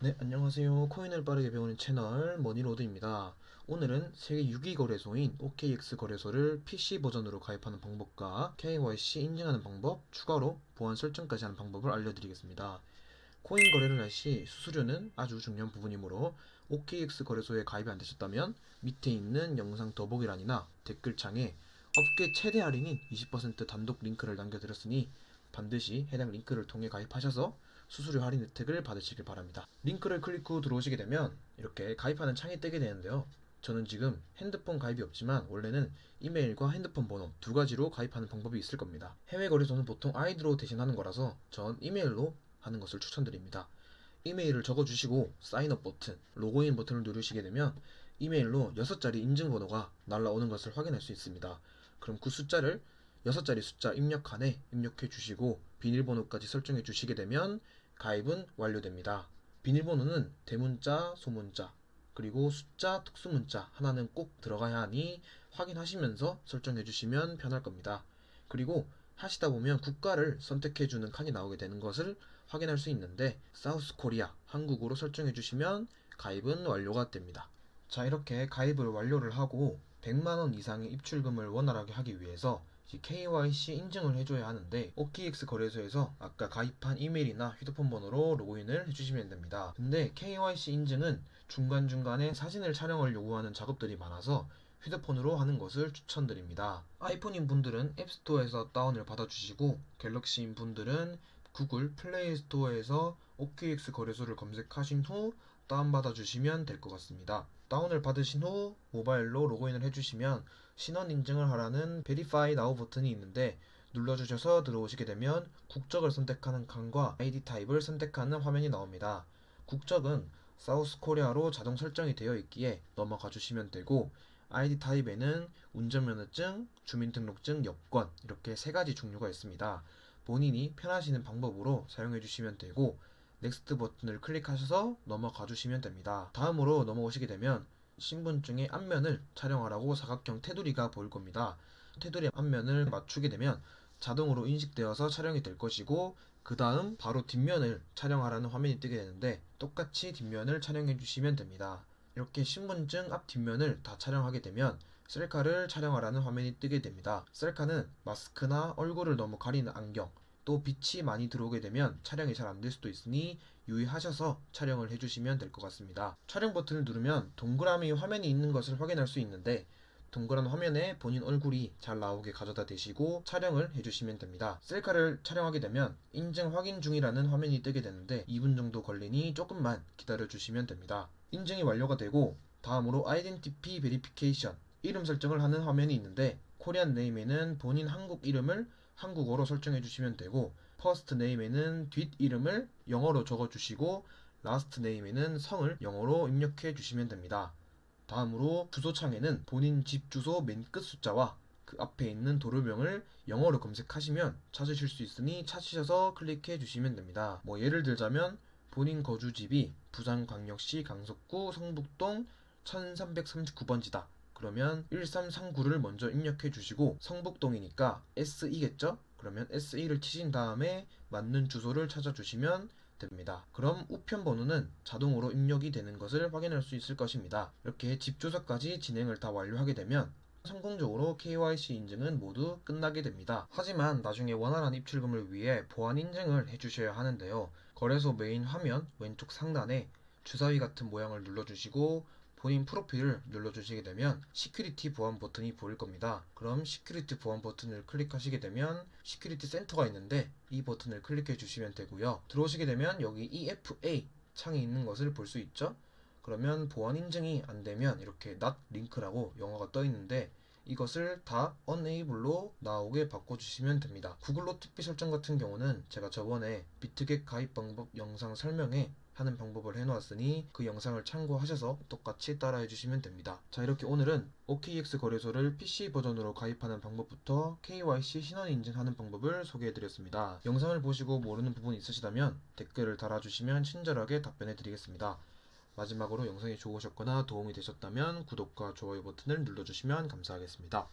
네, 안녕하세요. 코인을 빠르게 배우는 채널 머니로드입니다. 오늘은 세계 6위 거래소인 OKX 거래소를 PC 버전으로 가입하는 방법과 KYC 인증하는 방법, 추가로 보안 설정까지 하는 방법을 알려드리겠습니다. 코인 거래를 할 시 수수료는 아주 중요한 부분이므로 OKX 거래소에 가입이 안 되셨다면 밑에 있는 영상 더보기란이나 댓글창에 업계 최대 할인인 20% 단독 링크를 남겨드렸으니 반드시 해당 링크를 통해 가입하셔서 수수료 할인 혜택을 받으시길 바랍니다. 링크를 클릭 후 들어오시게 되면 이렇게 가입하는 창이 뜨게 되는데요. 저는 지금 핸드폰 가입이 없지만 원래는 이메일과 핸드폰 번호 두 가지로 가입하는 방법이 있을 겁니다. 해외 거래소는 보통 아이디로 대신하는 거라서 전 이메일로 하는 것을 추천드립니다. 이메일을 적어주시고 사인업 버튼, 로그인 버튼을 누르시게 되면 이메일로 6자리 인증번호가 날라오는 것을 확인할 수 있습니다. 그럼 그 숫자를 6자리 숫자 입력칸에 입력해 주시고 비밀번호까지 설정해 주시게 되면 가입은 완료됩니다. 비밀번호는 대문자, 소문자, 그리고 숫자, 특수문자 하나는 꼭 들어가야 하니 확인하시면서 설정해 주시면 편할 겁니다. 그리고 하시다 보면 국가를 선택해 주는 칸이 나오게 되는 것을 확인할 수 있는데 사우스 코리아, 한국으로 설정해 주시면 가입은 완료가 됩니다. 자, 이렇게 가입을 완료를 하고 100만원 이상의 입출금을 원활하게 하기 위해서 KYC 인증을 해줘야 하는데 OKX 거래소에서 아까 가입한 이메일이나 휴대폰 번호로 로그인을 해주시면 됩니다. 근데 KYC 인증은 중간중간에 사진을 촬영을 요구하는 작업들이 많아서 휴대폰으로 하는 것을 추천드립니다. 아이폰인 분들은 앱스토어에서 다운을 받아주시고 갤럭시인 분들은 구글 플레이 스토어에서 OKX 거래소를 검색하신 후 다운받아 주시면 될 것 같습니다. 다운을 받으신 후 모바일로 로그인을 해주시면 신원 인증을 하라는 Verify Now 버튼이 있는데 눌러주셔서 들어오시게 되면 국적을 선택하는 칸과 아이디 타입을 선택하는 화면이 나옵니다. 국적은 사우스 코리아로 자동 설정이 되어 있기에 넘어가 주시면 되고 아이디 타입에는 운전면허증, 주민등록증, 여권 이렇게 세 가지 종류가 있습니다. 본인이 편하시는 방법으로 사용해 주시면 되고 넥스트 버튼을 클릭하셔서 넘어가 주시면 됩니다. 다음으로 넘어오시게 되면 신분증의 앞면을 촬영하라고 사각형 테두리가 보일 겁니다. 테두리 앞면을 맞추게 되면 자동으로 인식되어서 촬영이 될 것이고 그 다음 바로 뒷면을 촬영하라는 화면이 뜨게 되는데 똑같이 뒷면을 촬영해 주시면 됩니다. 이렇게 신분증 앞 뒷면을 다 촬영하게 되면 셀카를 촬영하라는 화면이 뜨게 됩니다. 셀카는 마스크나 얼굴을 너무 가리는 안경, 또 빛이 많이 들어오게 되면 촬영이 잘 안 될 수도 있으니 유의하셔서 촬영을 해주시면 될 것 같습니다. 촬영 버튼을 누르면 동그라미 화면이 있는 것을 확인할 수 있는데 동그란 화면에 본인 얼굴이 잘 나오게 가져다 대시고 촬영을 해주시면 됩니다. 셀카를 촬영하게 되면 인증 확인 중이라는 화면이 뜨게 되는데 2분 정도 걸리니 조금만 기다려 주시면 됩니다. 인증이 완료가 되고 다음으로 아이덴티티 베리피케이션 이름 설정을 하는 화면이 있는데 코리안 네임에는 본인 한국 이름을 한국어로 설정해 주시면 되고 퍼스트 네임에는 뒷 이름을 영어로 적어 주시고 라스트 네임에는 성을 영어로 입력해 주시면 됩니다. 다음으로 주소창에는 본인 집 주소 맨 끝 숫자와 그 앞에 있는 도로명을 영어로 검색하시면 찾으실 수 있으니 찾으셔서 클릭해 주시면 됩니다. 뭐 예를 들자면 본인 거주집이 부산광역시 강석구 성북동 1339번지다. 그러면 1339를 먼저 입력해 주시고 성북동이니까 SE겠죠? 그러면 SE를 치신 다음에 맞는 주소를 찾아주시면 됩니다. 그럼 우편 번호는 자동으로 입력이 되는 것을 확인할 수 있을 것입니다. 이렇게 집 주소까지 진행을 다 완료하게 되면 성공적으로 KYC 인증은 모두 끝나게 됩니다. 하지만 나중에 원활한 입출금을 위해 보안 인증을 해주셔야 하는데요. 거래소 메인 화면 왼쪽 상단에 주사위 같은 모양을 눌러주시고 본인 프로필을 눌러주시게 되면 시큐리티 보안 버튼이 보일 겁니다. 그럼 시큐리티 보안 버튼을 클릭하시게 되면 시큐리티 센터가 있는데 이 버튼을 클릭해 주시면 되고요. 들어오시게 되면 여기 EFA 창이 있는 것을 볼 수 있죠. 그러면 보안 인증이 안 되면 이렇게 not link라고 영어가 떠 있는데 이것을 다 unable로 나오게 바꿔주시면 됩니다. 구글 OTP 설정 같은 경우는 제가 저번에 비트겟 가입 방법 영상 설명에 하는 방법을 해놓았으니 그 영상을 참고하셔서 똑같이 따라해 주시면 됩니다. 자, 이렇게 오늘은 OKX 거래소를 PC 버전으로 가입하는 방법부터 KYC 신원 인증하는 방법을 소개해 드렸습니다. 영상을 보시고 모르는 부분이 있으시다면 댓글을 달아주시면 친절하게 답변해 드리겠습니다. 마지막으로 영상이 좋으셨거나 도움이 되셨다면 구독과 좋아요 버튼을 눌러주시면 감사하겠습니다.